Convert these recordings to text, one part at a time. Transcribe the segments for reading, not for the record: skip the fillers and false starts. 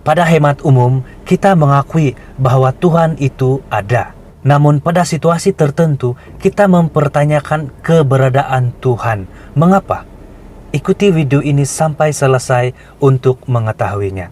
Pada hemat umum, kita mengakui bahwa Tuhan itu ada. Namun pada situasi tertentu, kita mempertanyakan keberadaan Tuhan. Mengapa? Ikuti video ini sampai selesai untuk mengetahuinya.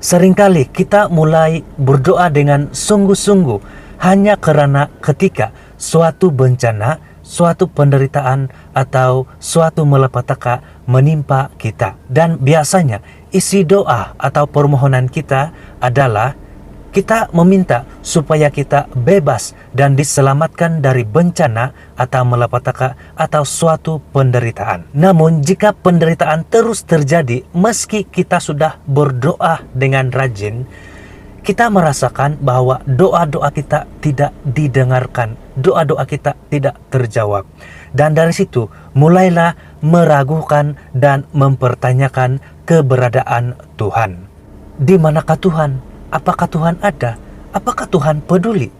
Seringkali kita mulai berdoa dengan sungguh-sungguh hanya karena ketika suatu bencana, suatu penderitaan, atau suatu malapetaka menimpa kita. Dan biasanya isi doa atau permohonan kita adalah kita meminta supaya kita bebas dan diselamatkan dari bencana atau malapetaka atau suatu penderitaan. Namun jika penderitaan terus terjadi meski kita sudah berdoa dengan rajin, kita merasakan bahwa doa-doa kita tidak didengarkan, doa-doa kita tidak terjawab. Dan dari situ mulailah meragukan dan mempertanyakan keberadaan Tuhan. Di manakah Tuhan? Apakah Tuhan ada? Apakah Tuhan peduli?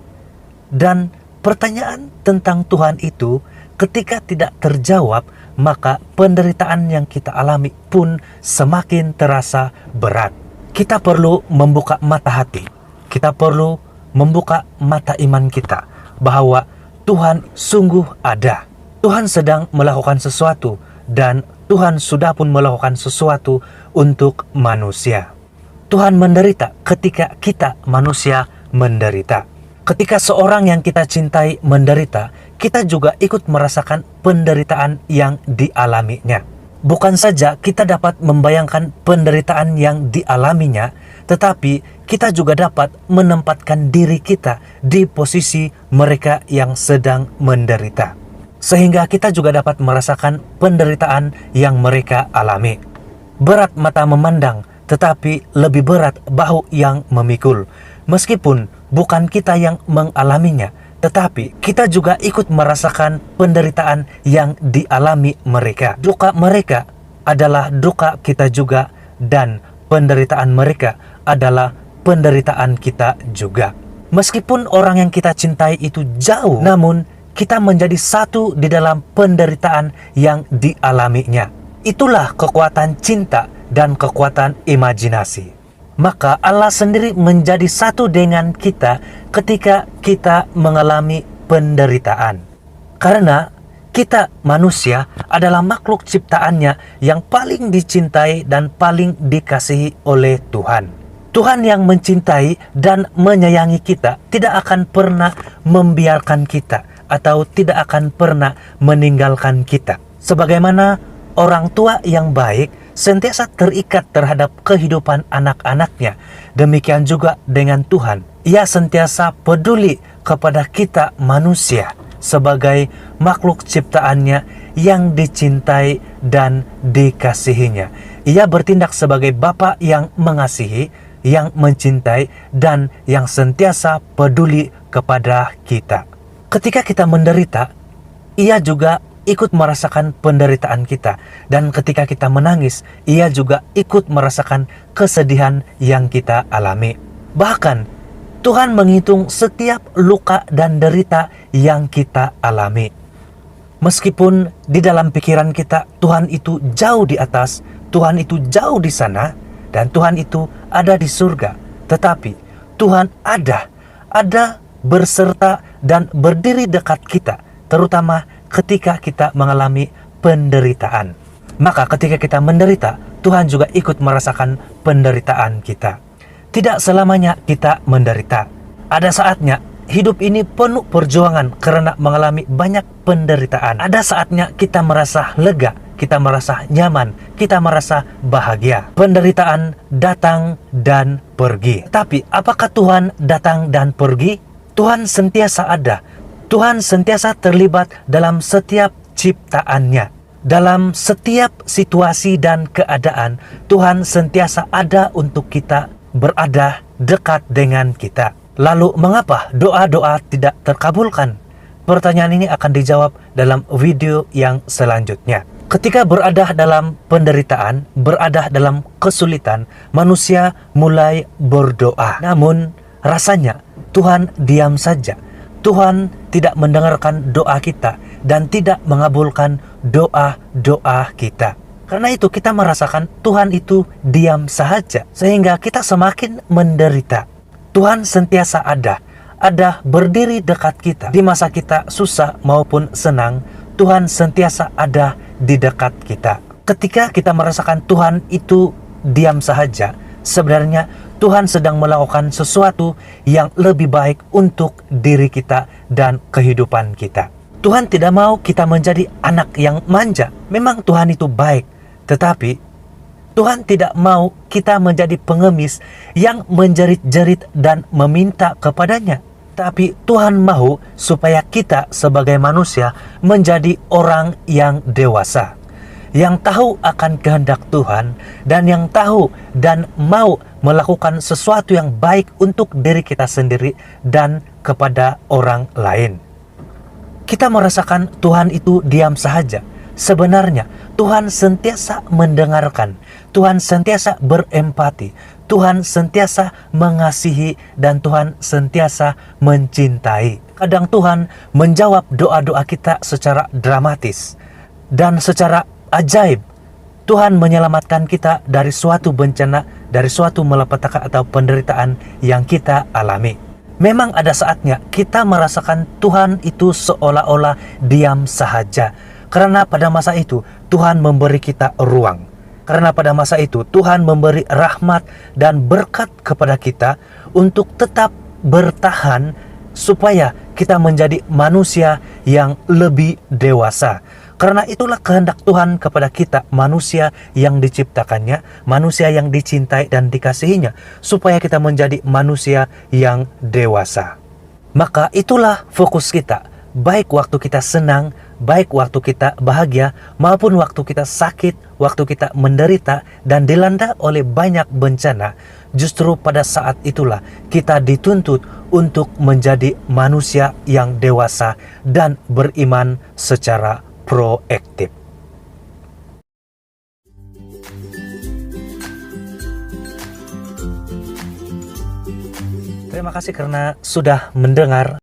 Dan pertanyaan tentang Tuhan itu ketika tidak terjawab, maka penderitaan yang kita alami pun semakin terasa berat. Kita perlu membuka mata hati. Kita perlu membuka mata iman kita bahwa Tuhan sungguh ada. Tuhan sedang melakukan sesuatu dan Tuhan sudah pun melakukan sesuatu untuk manusia. Tuhan menderita ketika kita manusia menderita. Ketika seorang yang kita cintai menderita, kita juga ikut merasakan penderitaan yang dialaminya. Bukan saja kita dapat membayangkan penderitaan yang dialaminya, tetapi kita juga dapat menempatkan diri kita di posisi mereka yang sedang menderita. Sehingga kita juga dapat merasakan penderitaan yang mereka alami. Berat mata memandang, tetapi lebih berat bahu yang memikul. Meskipun bukan kita yang mengalaminya, tetapi kita juga ikut merasakan penderitaan yang dialami mereka. Duka mereka adalah duka kita juga, dan penderitaan mereka adalah penderitaan kita juga. Meskipun orang yang kita cintai itu jauh, namun kita menjadi satu di dalam penderitaan yang dialaminya. Itulah kekuatan cinta dan kekuatan imajinasi. Maka Allah sendiri menjadi satu dengan kita ketika kita mengalami penderitaan. Karena kita manusia adalah makhluk ciptaannya yang paling dicintai dan paling dikasihi oleh Tuhan. Tuhan yang mencintai dan menyayangi kita tidak akan pernah membiarkan kita atau tidak akan pernah meninggalkan kita. Sebagaimana orang tua yang baik sentiasa terikat terhadap kehidupan anak-anaknya, demikian juga dengan Tuhan. Ia sentiasa peduli kepada kita manusia sebagai makhluk ciptaannya yang dicintai dan dikasihinya. Ia bertindak sebagai Bapa yang mengasihi, yang mencintai, dan yang sentiasa peduli kepada kita. Ketika kita menderita, Ia juga ikut merasakan penderitaan kita. Dan ketika kita menangis, Ia juga ikut merasakan kesedihan yang kita alami. Bahkan, Tuhan menghitung setiap luka dan derita yang kita alami. Meskipun di dalam pikiran kita, Tuhan itu jauh di atas, Tuhan itu jauh di sana, dan Tuhan itu ada di surga. Tetapi, Tuhan ada berserta dan berdiri dekat kita, terutama ketika kita mengalami penderitaan. Maka ketika kita menderita, Tuhan juga ikut merasakan penderitaan kita. Tidak selamanya kita menderita. Ada saatnya hidup ini penuh perjuangan karena mengalami banyak penderitaan. Ada saatnya kita merasa lega, kita merasa nyaman, kita merasa bahagia. Penderitaan datang dan pergi. Tapi apakah Tuhan datang dan pergi? Tuhan sentiasa ada. Tuhan sentiasa terlibat dalam setiap ciptaannya. Dalam setiap situasi dan keadaan, Tuhan sentiasa ada untuk kita, berada dekat dengan kita. Lalu mengapa doa-doa tidak terkabulkan? Pertanyaan ini akan dijawab dalam video yang selanjutnya. Ketika berada dalam penderitaan, berada dalam kesulitan, manusia mulai berdoa. Namun rasanya Tuhan diam saja. Tuhan tidak mendengarkan doa kita. dan tidak mengabulkan doa-doa kita. Karena itu kita merasakan Tuhan itu diam saja, sehingga kita semakin menderita. Tuhan sentiasa ada berdiri dekat kita. Di masa kita susah maupun senang, Tuhan sentiasa ada di dekat kita. Ketika kita merasakan Tuhan itu diam saja, sebenarnya Tuhan sedang melakukan sesuatu yang lebih baik untuk diri kita dan kehidupan kita. Tuhan tidak mau kita menjadi anak yang manja. Memang Tuhan itu baik, tetapi Tuhan tidak mau kita menjadi pengemis yang menjerit-jerit dan meminta kepadanya. Tapi Tuhan mau supaya kita sebagai manusia menjadi orang yang dewasa, yang tahu akan kehendak Tuhan, dan yang tahu dan mau melakukan sesuatu yang baik untuk diri kita sendiri dan kepada orang lain. Kita merasakan Tuhan itu diam saja. Sebenarnya Tuhan sentiasa mendengarkan, Tuhan sentiasa berempati, Tuhan sentiasa mengasihi, dan Tuhan sentiasa mencintai. Kadang Tuhan menjawab doa-doa kita secara dramatis dan secara ajaib. Tuhan menyelamatkan kita dari suatu bencana, dari suatu malapetaka atau penderitaan yang kita alami. Memang ada saatnya kita merasakan Tuhan itu seolah-olah diam saja. Karena pada masa itu Tuhan memberi kita ruang. Karena pada masa itu Tuhan memberi rahmat dan berkat kepada kita untuk tetap bertahan supaya kita menjadi manusia yang lebih dewasa. Karena itulah kehendak Tuhan kepada kita, manusia yang diciptakannya, manusia yang dicintai dan dikasihinya, supaya kita menjadi manusia yang dewasa. Maka itulah fokus kita, baik waktu kita senang, baik waktu kita bahagia, maupun waktu kita sakit, waktu kita menderita dan dilanda oleh banyak bencana. Justru pada saat itulah kita dituntut untuk menjadi manusia yang dewasa dan beriman secara proaktif. Terima kasih karena sudah mendengar